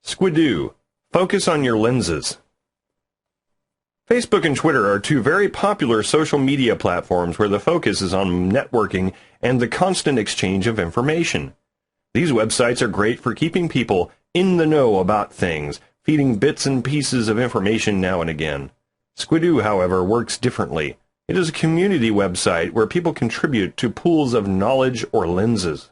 Squidoo. Focus on your lenses. Facebook and Twitter are two very popular social media platforms where the focus is on networking and the constant exchange of information. These websites are great for keeping people in the know about things, feeding bits and pieces of information now and again. Squidoo, however, works differently. It is a community website where people contribute to pools of knowledge or lenses.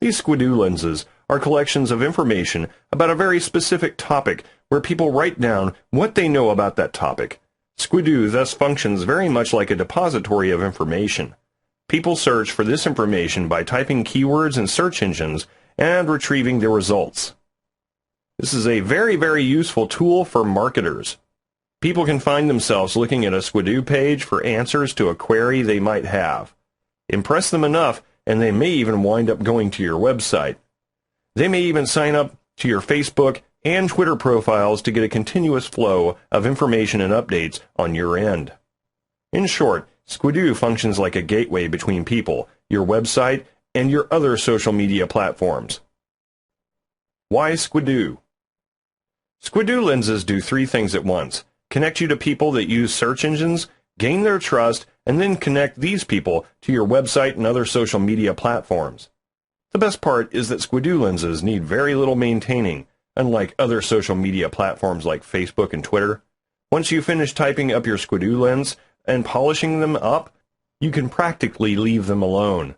These Squidoo lenses are collections of information about a very specific topic where people write down what they know about that topic. Squidoo thus functions very much like a depository of information. People search for this information by typing keywords in search engines and retrieving the results. This is a very, very useful tool for marketers. People can find themselves looking at a Squidoo page for answers to a query they might have. Impress them enough, and they may even wind up going to your website. They may even sign up to your Facebook and Twitter profiles to get a continuous flow of information and updates on your end. In short, Squidoo functions like a gateway between people, your website, and your other social media platforms. Why Squidoo? Squidoo lenses do three things at once: connect you to people that use search engines, gain their trust, and then connect these people to your website and other social media platforms. The best part is that Squidoo lenses need very little maintaining, unlike other social media platforms like Facebook and Twitter. Once you finish typing up your Squidoo lens and polishing them up, you can practically leave them alone.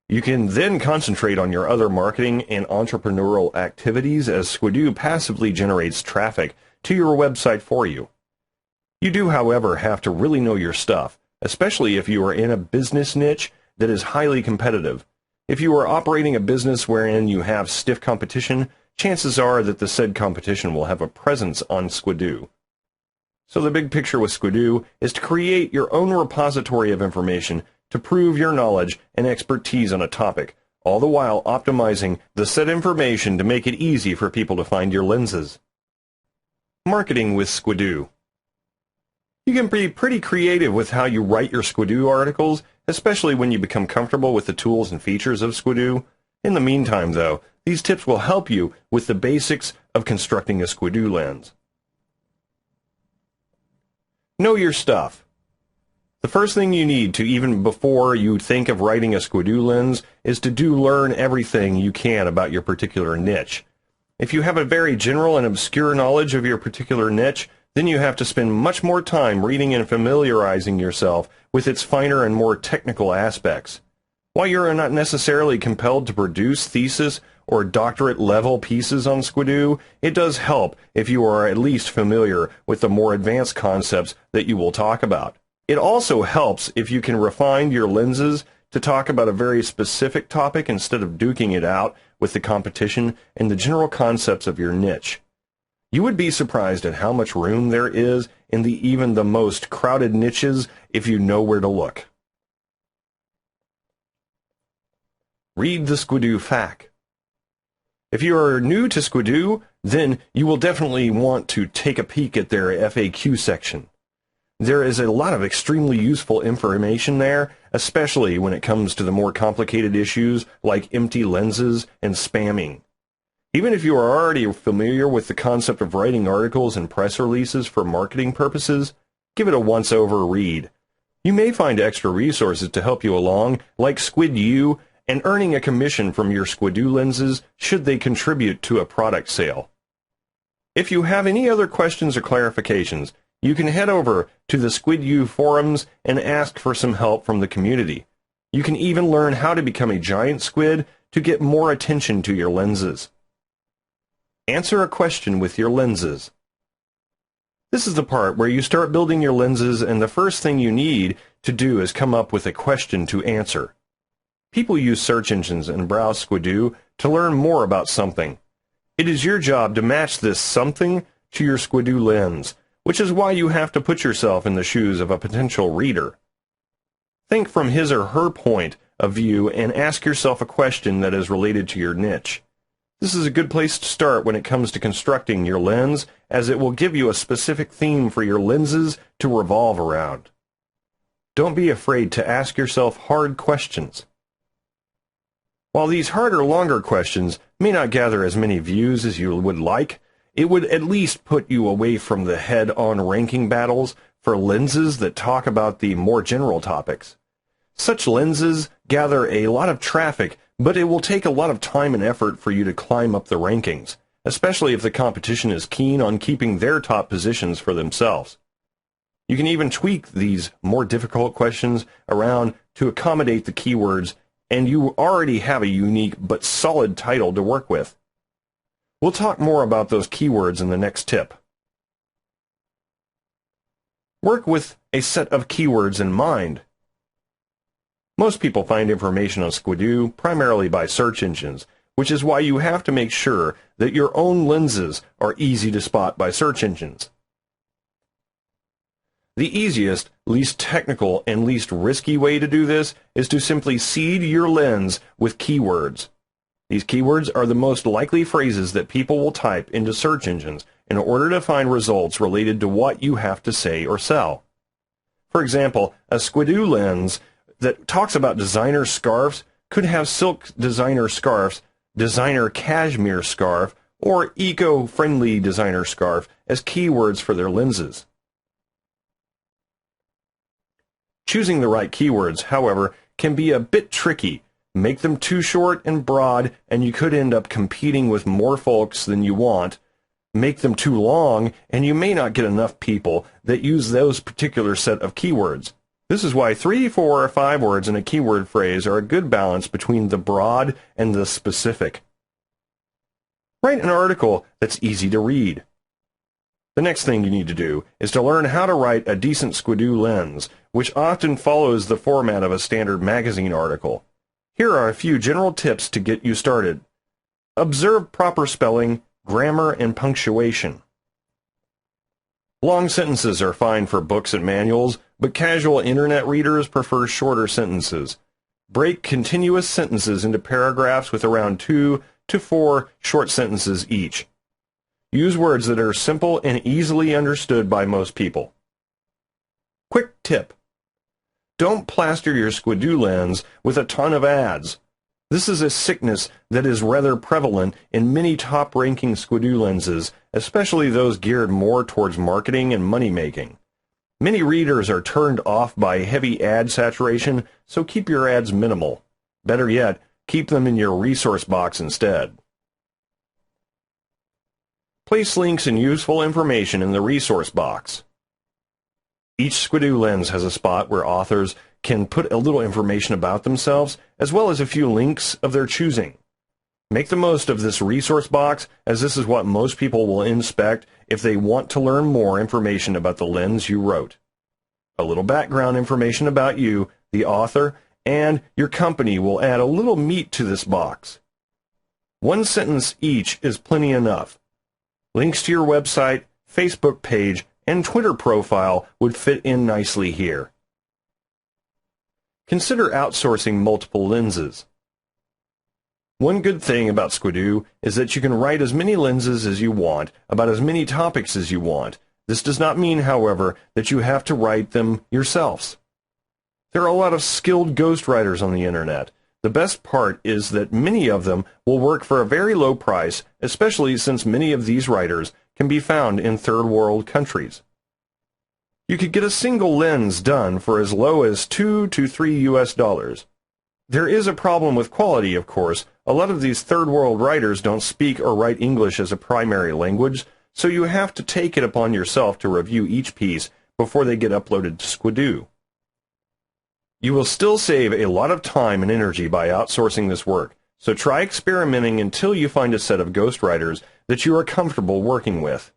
You can then concentrate on your other marketing and entrepreneurial activities as Squidoo passively generates traffic to your website for you. You do, however, have to really know your stuff, especially if you are in a business niche that is highly competitive. If you are operating a business wherein you have stiff competition, chances are that the said competition will have a presence on Squidoo. So the big picture with Squidoo is to create your own repository of information to prove your knowledge and expertise on a topic, all the while optimizing the said information to make it easy for people to find your lenses. Marketing with Squidoo. You can be pretty creative with how you write your Squidoo articles, especially when you become comfortable with the tools and features of Squidoo. In the meantime, though, these tips will help you with the basics of constructing a Squidoo lens. Know your stuff. The first thing you need to, even before you think of writing a Squidoo lens, is to learn everything you can about your particular niche. If you have a very general and obscure knowledge of your particular niche, then you have to spend much more time reading and familiarizing yourself with its finer and more technical aspects. While you're not necessarily compelled to produce thesis or doctorate-level pieces on Squidoo, it does help if you are at least familiar with the more advanced concepts that you will talk about. It also helps if you can refine your lenses to talk about a very specific topic instead of duking it out with the competition and the general concepts of your niche. You would be surprised at how much room there is in even the most crowded niches if you know where to look. Read the Squidoo FAQ. If you are new to Squidoo, then you will definitely want to take a peek at their FAQ section. There is a lot of extremely useful information there, especially when it comes to the more complicated issues like empty lenses and spamming. Even if you are already familiar with the concept of writing articles and press releases for marketing purposes, give it a once-over read. You may find extra resources to help you along, like Squidoo, and earning a commission from your Squidoo lenses should they contribute to a product sale. If you have any other questions or clarifications, you can head over to the Squidoo forums and ask for some help from the community. You can even learn how to become a giant squid to get more attention to your lenses. Answer a question with your lenses. This is the part where you start building your lenses, and the first thing you need to do is come up with a question to answer. People use search engines and browse Squidoo to learn more about something. It is your job to match this something to your Squidoo lens, which is why you have to put yourself in the shoes of a potential reader. Think from his or her point of view and ask yourself a question that is related to your niche. This is a good place to start when it comes to constructing your lens, as it will give you a specific theme for your lenses to revolve around. Don't be afraid to ask yourself hard questions. While these harder, longer questions may not gather as many views as you would like, it would at least put you away from the head-on ranking battles for lenses that talk about the more general topics. Such lenses gather a lot of traffic, but it will take a lot of time and effort for you to climb up the rankings, especially if the competition is keen on keeping their top positions for themselves. You can even tweak these more difficult questions around to accommodate the keywords, and you already have a unique but solid title to work with. We'll talk more about those keywords in the next tip. Work with a set of keywords in mind. Most people find information on Squidoo primarily by search engines, which is why you have to make sure that your own lenses are easy to spot by search engines. The easiest, least technical, and least risky way to do this is to simply seed your lens with keywords. These keywords are the most likely phrases that people will type into search engines in order to find results related to what you have to say or sell. For example, a Squidoo lens that talks about designer scarves could have silk designer scarves, designer cashmere scarf, or eco-friendly designer scarf as keywords for their lenses. Choosing the right keywords, however, can be a bit tricky. Make them too short and broad, and you could end up competing with more folks than you want. Make them too long, and you may not get enough people that use those particular set of keywords. This is why 3, 4, or 5 words in a keyword phrase are a good balance between the broad and the specific. Write an article that's easy to read. The next thing you need to do is to learn how to write a decent Squidoo lens, which often follows the format of a standard magazine article. Here are a few general tips to get you started. Observe proper spelling, grammar, and punctuation. Long sentences are fine for books and manuals, but casual internet readers prefer shorter sentences. Break continuous sentences into paragraphs with around 2 to 4 short sentences each. Use words that are simple and easily understood by most people. Quick tip. Don't plaster your Squidoo lens with a ton of ads. This is a sickness that is rather prevalent in many top-ranking Squidoo lenses, especially those geared more towards marketing and money-making. Many readers are turned off by heavy ad saturation, so keep your ads minimal. Better yet, keep them in your resource box instead. Place links and useful information in the resource box. Each Squidoo lens has a spot where authors can put a little information about themselves, as well as a few links of their choosing. Make the most of this resource box, as this is what most people will inspect if they want to learn more information about the lens you wrote. A little background information about you, the author, and your company will add a little meat to this box. One sentence each is plenty enough. Links to your website, Facebook page, and Twitter profile would fit in nicely here. Consider outsourcing multiple lenses. One good thing about Squidoo is that you can write as many lenses as you want, about as many topics as you want. This does not mean, however, that you have to write them yourselves. There are a lot of skilled ghostwriters on the internet. The best part is that many of them will work for a very low price, especially since many of these writers can be found in third world countries. You could get a single lens done for as low as $2 to $3 US. There is a problem with quality, of course. A lot of these third world writers don't speak or write English as a primary language, so you have to take it upon yourself to review each piece before they get uploaded to Squidoo. You will still save a lot of time and energy by outsourcing this work, so try experimenting until you find a set of ghostwriters that you are comfortable working with.